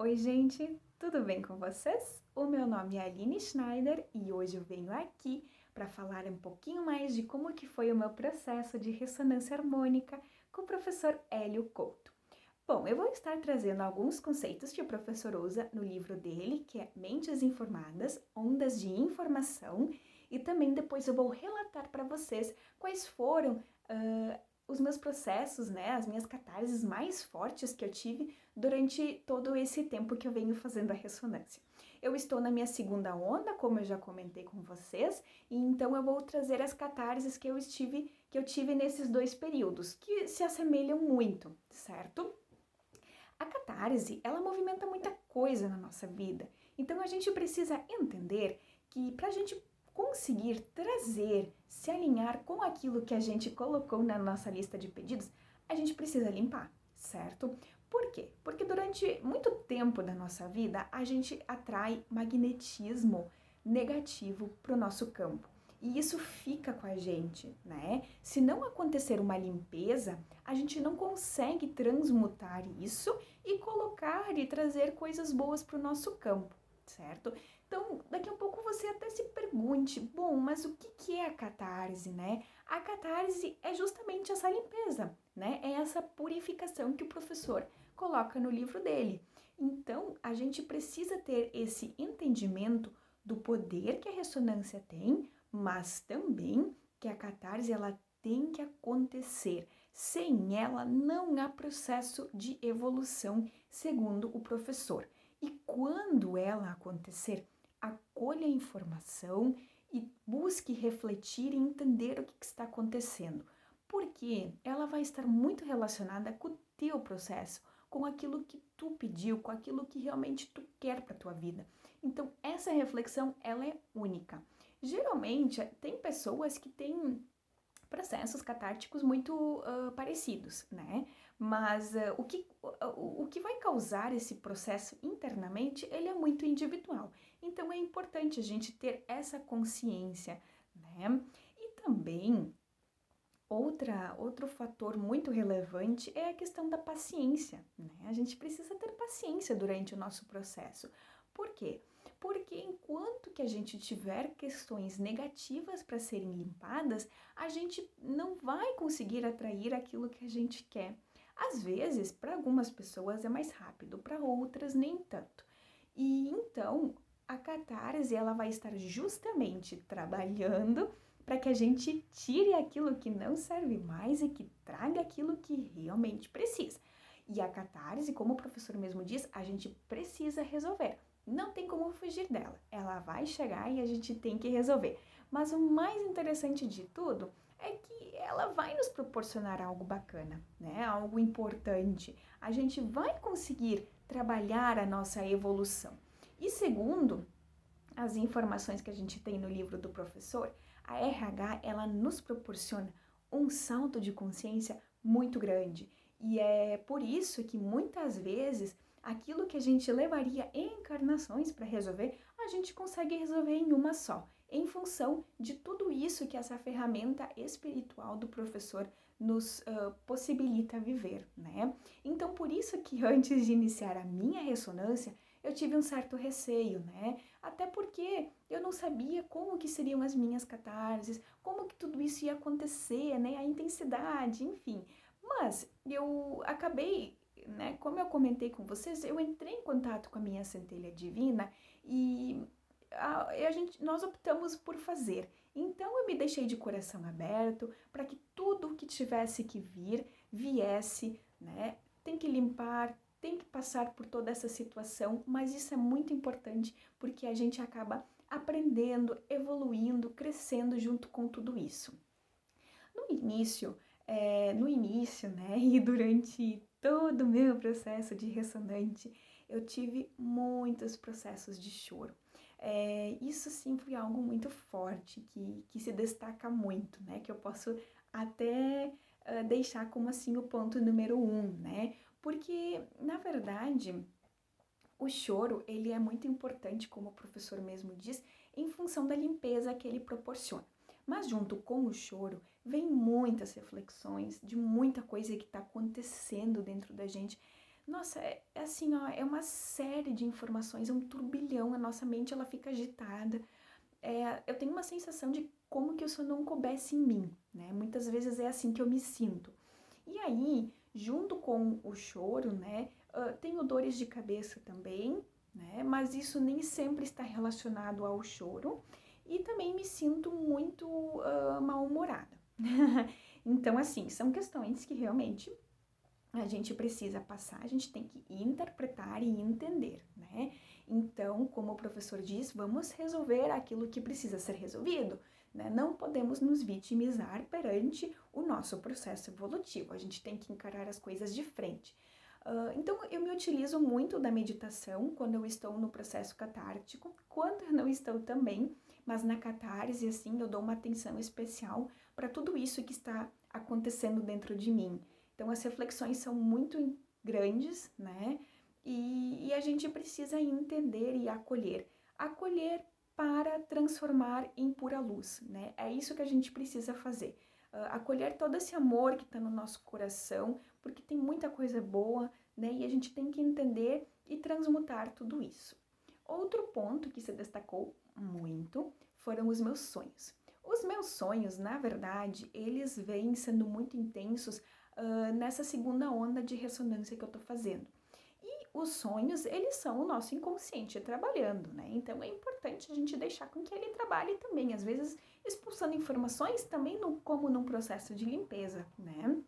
Oi, gente, tudo bem com vocês? O meu nome é Aline Schneider e hoje eu venho aqui para falar um pouquinho mais de como que foi o meu processo de ressonância harmônica com o professor Hélio Couto. Bom, eu vou estar trazendo alguns conceitos que o professor usa no livro dele, que é Mentes Informadas, Ondas de Informação, e também depois eu vou relatar para vocês quais foram os meus processos, né, as minhas catarses mais fortes que eu tive durante todo esse tempo que eu venho fazendo a ressonância. Eu estou na minha segunda onda, como eu já comentei com vocês, e então eu vou trazer as catarses que eu tive nesses dois períodos, que se assemelham muito, certo? A catarse, ela movimenta muita coisa na nossa vida. Então a gente precisa entender que para a gente conseguir trazer, se alinhar com aquilo que a gente colocou na nossa lista de pedidos, a gente precisa limpar, certo? Por quê? Porque durante muito tempo da nossa vida a gente atrai magnetismo negativo para o nosso campo. E isso fica com a gente, né? Se não acontecer uma limpeza, a gente não consegue transmutar isso e colocar e trazer coisas boas para o nosso campo, certo? Então, daqui a pouco você até se pergunte, bom, mas o que é a catarse, né? A catarse é justamente essa limpeza, né? É essa purificação que o professor coloca no livro dele. Então, a gente precisa ter esse entendimento do poder que a ressonância tem, mas também que a catarse ela tem que acontecer. Sem ela não há processo de evolução, segundo o professor. E quando ela acontecer, acolha a informação e busque refletir e entender o que está acontecendo, porque ela vai estar muito relacionada com o teu processo, com aquilo que tu pediu, com aquilo que realmente tu quer para tua vida. Então, essa reflexão, ela é única. Geralmente, tem pessoas que têm processos catárticos muito parecidos, né? Mas o que vai causar esse processo internamente, ele é muito individual. Então, é importante a gente ter essa consciência, né? E também, outro fator muito relevante é a questão da paciência, né? A gente precisa ter paciência durante o nosso processo. Por quê? Porque enquanto que a gente tiver questões negativas para serem limpadas, a gente não vai conseguir atrair aquilo que a gente quer. Às vezes, para algumas pessoas é mais rápido, para outras nem tanto. E então, a catarse ela vai estar justamente trabalhando para que a gente tire aquilo que não serve mais e que traga aquilo que realmente precisa. E a catarse, como o professor mesmo diz, a gente precisa resolver. Não tem como fugir dela. Ela vai chegar e a gente tem que resolver. Mas o mais interessante de tudo é que ela vai nos proporcionar algo bacana, né? Algo importante. A gente vai conseguir trabalhar a nossa evolução. E segundo as informações que a gente tem no livro do professor, a RH ela nos proporciona um salto de consciência muito grande. E é por isso que muitas vezes aquilo que a gente levaria encarnações para resolver, a gente consegue resolver em uma só, em função de tudo isso que essa ferramenta espiritual do professor nos possibilita viver, né? Então, por isso que antes de iniciar a minha ressonância, eu tive um certo receio, né? Até porque eu não sabia como que seriam as minhas catarses, como que tudo isso ia acontecer, né? A intensidade, enfim. Mas eu acabei, né? Como eu comentei com vocês, eu entrei em contato com a minha centelha divina e nós optamos por fazer. Então eu me deixei de coração aberto para que tudo que tivesse que vir, viesse, né? Tem que limpar, tem que passar por toda essa situação, mas isso é muito importante porque a gente acaba aprendendo, evoluindo, crescendo junto com tudo isso. No início, né, e durante todo o meu processo de ressonante, eu tive muitos processos de choro. Isso sim foi algo muito forte, que se destaca muito, né, que eu posso até deixar como assim o ponto número 1, né, porque na verdade o choro ele é muito importante, como o professor mesmo diz, em função da limpeza que ele proporciona. Mas junto com o choro, vem muitas reflexões de muita coisa que está acontecendo dentro da gente Nossa, é assim, ó, é uma série de informações, é um turbilhão, a nossa mente ela fica agitada. Eu tenho uma sensação de como que isso não coubesse em mim, né? Muitas vezes é assim que eu me sinto. E aí, junto com o choro, né, tenho dores de cabeça também, né? Mas isso nem sempre está relacionado ao choro. E também me sinto muito mal-humorada. Então, assim, são questões que realmente a gente precisa passar, a gente tem que interpretar e entender, né? Então, como o professor diz, vamos resolver aquilo que precisa ser resolvido, né? Não podemos nos vitimizar perante o nosso processo evolutivo, a gente tem que encarar as coisas de frente. Então, eu me utilizo muito da meditação quando eu estou no processo catártico, quando eu não estou também, mas na catarse, assim, eu dou uma atenção especial para tudo isso que está acontecendo dentro de mim. Então, as reflexões são muito grandes, né? E a gente precisa entender e acolher. Acolher para transformar em pura luz, né? É isso que a gente precisa fazer. Acolher todo esse amor que está no nosso coração, porque tem muita coisa boa, né? E a gente tem que entender e transmutar tudo isso. Outro ponto que se destacou muito foram os meus sonhos. Os meus sonhos, na verdade, eles vêm sendo muito intensos nessa segunda onda de ressonância que eu tô fazendo. E os sonhos, eles são o nosso inconsciente trabalhando, né? Então é importante a gente deixar com que ele trabalhe também, às vezes expulsando informações também como num processo de limpeza, né?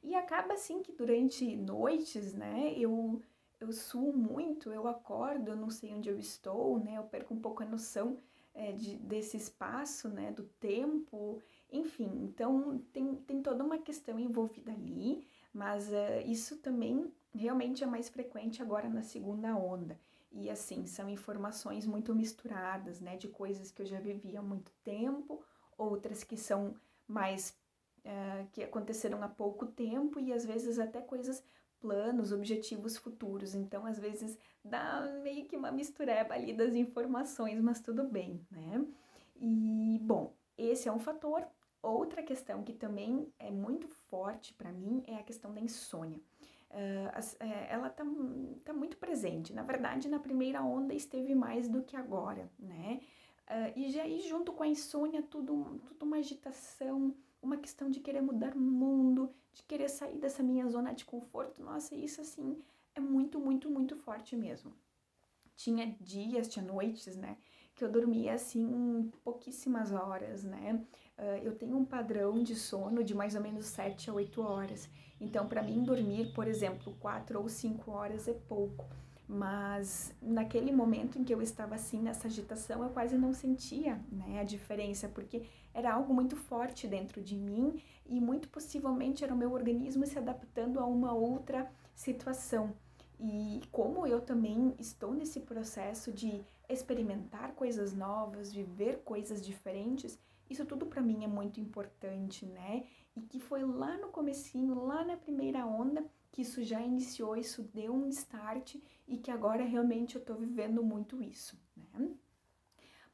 E acaba assim que durante noites, né, eu suo muito, eu acordo, eu não sei onde eu estou, né, eu perco um pouco a noção desse espaço, né, do tempo, enfim, então tem toda uma questão envolvida ali, mas isso também realmente é mais frequente agora na segunda onda. E assim, são informações muito misturadas, né, de coisas que eu já vivi há muito tempo, outras que são mais que aconteceram há pouco tempo e às vezes até coisas, planos, objetivos futuros. Então, às vezes dá meio que uma mistureba ali das informações, mas tudo bem, né? E, bom, esse é um fator. Outra questão que também é muito forte para mim é a questão da insônia. Ela tá muito presente. Na verdade, na primeira onda esteve mais do que agora, né? E já aí, junto com a insônia, tudo uma agitação, uma questão de querer mudar o mundo, de querer sair dessa minha zona de conforto. Nossa, isso assim é muito, muito, muito forte mesmo. Tinha dias, tinha noites, né, que eu dormia assim pouquíssimas horas, né? Eu tenho um padrão de sono de mais ou menos 7 a 8 horas. Então, para mim, dormir, por exemplo, 4 ou 5 horas é pouco. Mas naquele momento em que eu estava assim nessa agitação, eu quase não sentia, né, a diferença, porque era algo muito forte dentro de mim e muito possivelmente era o meu organismo se adaptando a uma outra situação. E como eu também estou nesse processo de experimentar coisas novas, viver coisas diferentes, isso tudo para mim é muito importante, né? E que foi lá no comecinho, lá na primeira onda, que isso já iniciou, isso deu um start e que agora realmente eu estou vivendo muito isso, né?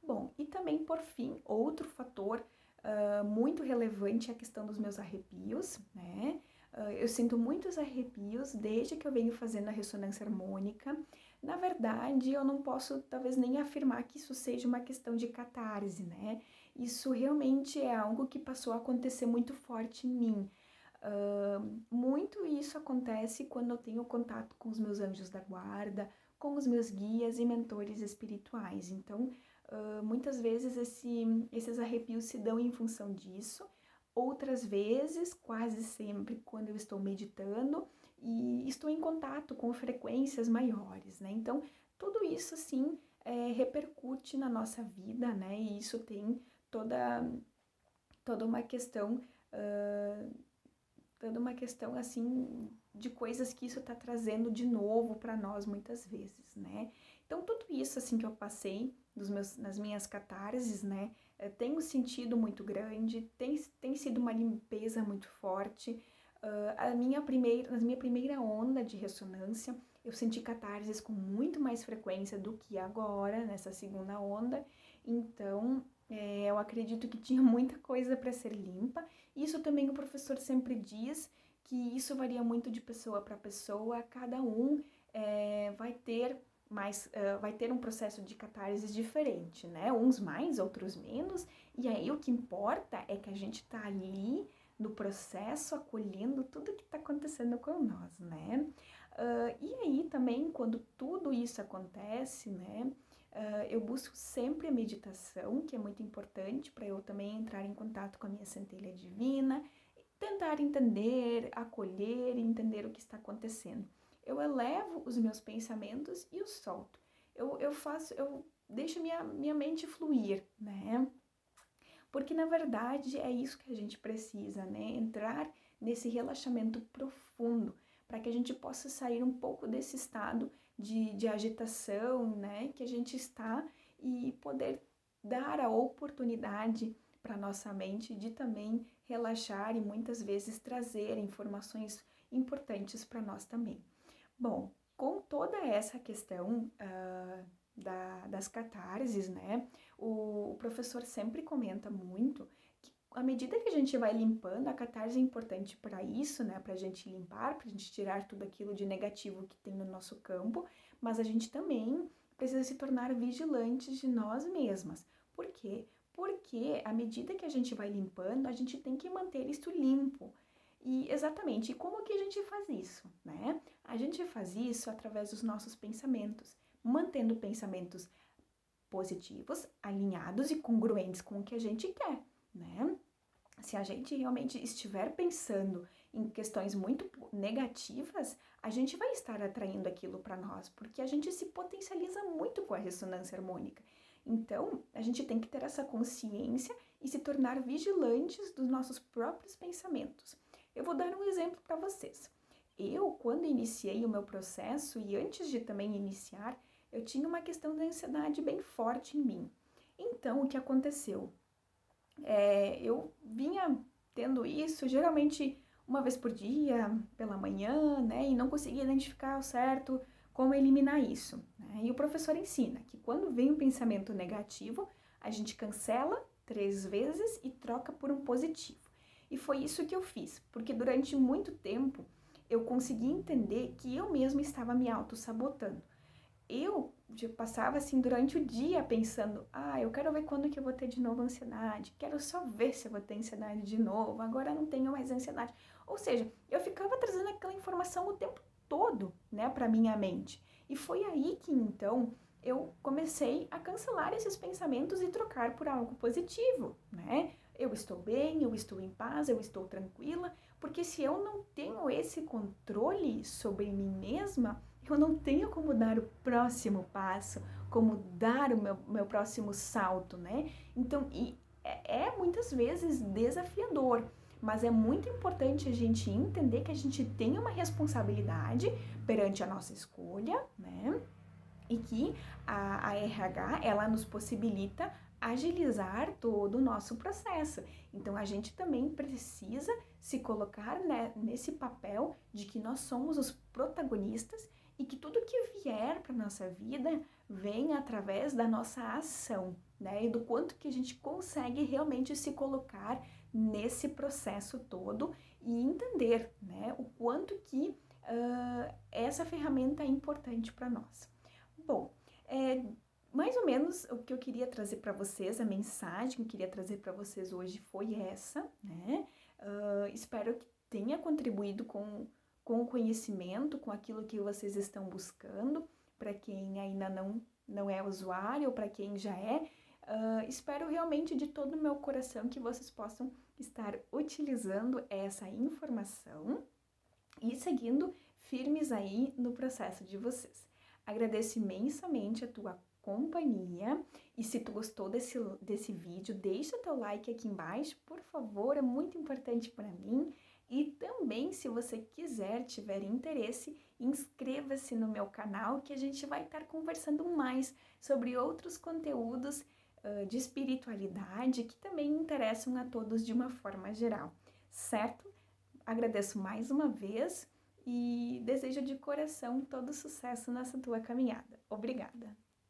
Bom, e também por fim, outro fator muito relevante é a questão dos meus arrepios, né? Eu sinto muitos arrepios desde que eu venho fazendo a ressonância harmônica. Na verdade, eu não posso talvez nem afirmar que isso seja uma questão de catarse, né? Isso realmente é algo que passou a acontecer muito forte em mim. Muito isso acontece quando eu tenho contato com os meus anjos da guarda, com os meus guias e mentores espirituais. Então, muitas vezes esses arrepios se dão em função disso, outras vezes, quase sempre, quando eu estou meditando e estou em contato com frequências maiores, né? Então, tudo isso, sim, repercute na nossa vida, né? E isso tem toda uma questão, assim, de coisas que isso está trazendo de novo para nós muitas vezes, né? Então, tudo isso, assim, que eu passei nas minhas catarses, né? Tem um sentido muito grande, tem sido uma limpeza muito forte. Na minha primeira onda de ressonância, eu senti catarses com muito mais frequência do que agora, nessa segunda onda. Então, eu acredito que tinha muita coisa para ser limpa. Isso também o professor sempre diz que isso varia muito de pessoa para pessoa, cada um vai ter um processo de catarse diferente, né? Uns mais, outros menos, e aí o que importa é que a gente tá ali no processo, acolhendo tudo que está acontecendo com nós, né? E aí também, quando tudo isso acontece, né? Eu busco sempre a meditação, que é muito importante para eu também entrar em contato com a minha centelha divina, tentar entender, acolher e entender o que está acontecendo. Eu elevo os meus pensamentos e os solto. Eu deixo minha mente fluir, né? Porque na verdade é isso que a gente precisa, né? Entrar nesse relaxamento profundo, para que a gente possa sair um pouco desse estado de agitação, né? Que a gente está e poder dar a oportunidade para nossa mente de também relaxar e muitas vezes trazer informações importantes para nós também. Bom, com toda essa questão das catarses, né? O professor sempre comenta muito que à medida que a gente vai limpando, a catarse é importante para isso, né? Para a gente limpar, para a gente tirar tudo aquilo de negativo que tem no nosso campo, mas a gente também precisa se tornar vigilantes de nós mesmas. Por quê? Porque à medida que a gente vai limpando, a gente tem que manter isso limpo. E exatamente, e como que a gente faz isso, né? A gente faz isso através dos nossos pensamentos, mantendo pensamentos positivos, alinhados e congruentes com o que a gente quer, né? Se a gente realmente estiver pensando em questões muito negativas, a gente vai estar atraindo aquilo para nós, porque a gente se potencializa muito com a ressonância harmônica. Então, a gente tem que ter essa consciência e se tornar vigilantes dos nossos próprios pensamentos. Eu vou dar um exemplo para vocês. Eu, quando iniciei o meu processo e antes de também iniciar, eu tinha uma questão da ansiedade bem forte em mim. Então, o que aconteceu? Eu vinha tendo isso geralmente uma vez por dia, pela manhã, né? E não conseguia identificar ao certo como eliminar isso, né? E o professor ensina que quando vem um pensamento negativo, a gente cancela 3 vezes e troca por um positivo. E foi isso que eu fiz, porque durante muito tempo eu consegui entender que eu mesma estava me auto-sabotando. Eu passava assim durante o dia pensando, eu quero ver quando que eu vou ter de novo ansiedade, quero só ver se eu vou ter ansiedade de novo, agora não tenho mais ansiedade. Ou seja, eu ficava trazendo aquela informação o tempo todo, né, para minha mente. E foi aí que então eu comecei a cancelar esses pensamentos e trocar por algo positivo, né? Eu estou bem, eu estou em paz, eu estou tranquila, porque se eu não tenho esse controle sobre mim mesma, eu não tenho como dar o próximo passo, como dar o meu próximo salto, né? Então, é muitas vezes desafiador, mas é muito importante a gente entender que a gente tem uma responsabilidade perante a nossa escolha, né? E que a RH, ela nos possibilita agilizar todo o nosso processo. Então, a gente também precisa se colocar, né, nesse papel de que nós somos os protagonistas e que tudo que vier para nossa vida vem através da nossa ação, né? E do quanto que a gente consegue realmente se colocar nesse processo todo e entender, né, o quanto que essa ferramenta é importante para nós. Bom, mais ou menos o que eu queria trazer para vocês, a mensagem que eu queria trazer para vocês hoje foi essa, né? Espero que tenha contribuído com o conhecimento, com aquilo que vocês estão buscando, para quem ainda não é usuário ou para quem já é. Espero realmente de todo o meu coração que vocês possam estar utilizando essa informação e seguindo firmes aí no processo de vocês. Agradeço imensamente a tua companhia e se tu gostou desse vídeo, deixa o teu like aqui embaixo, por favor, é muito importante para mim. E também, se você quiser, tiver interesse, inscreva-se no meu canal que a gente vai estar conversando mais sobre outros conteúdos de espiritualidade que também interessam a todos de uma forma geral, certo? Agradeço mais uma vez e desejo de coração todo sucesso nessa tua caminhada. Obrigada!